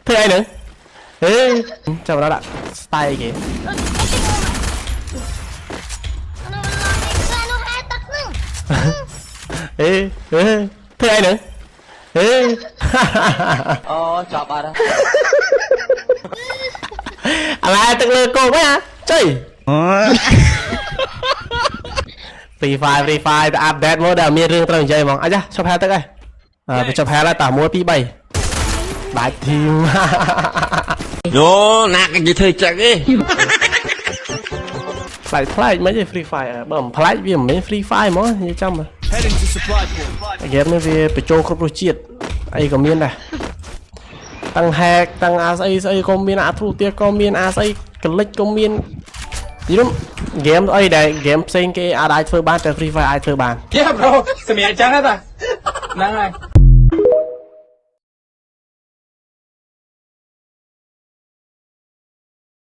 ធ្វើអីហ្នឹងហេចាំដល់ដាក់ style គេហេធ្វើអីហ្នឹងហេអូចាប់អត់អាឡាទឹកលើគោកហ៎ចុយ Free Fire ទៅ update មកដែលមានរឿងត្រូវនិយាយហ្មងអីចាឈប់ហែទឹកហើយទៅឈប់ហែហើយតា1 2 3ដាច់ធីមយោណាក់គេធ្វើចឹងទេផ្លែកមិនទេ Free Fire បើមិនផ្លែកវាមិនមែន Free Fire ហ្មងនិយាយចាំហ្គេមនេះវាបញ្ចូលគ្រប់រសជាតិអីក៏មានដែរតាំង hack តាំងអាស្អីស្អីក៏មានអាទ្រូទៀតក៏មានអាស្អីក្លិចក៏មានយល់ហ្គេមអីដែលហ្គេមផ្សេងគេអាចធ្វើបានតែ Free Fire អាចធ្វើបាន Yeah bro សម្រាប់ចឹងហ៎តាហ្នឹងហើយ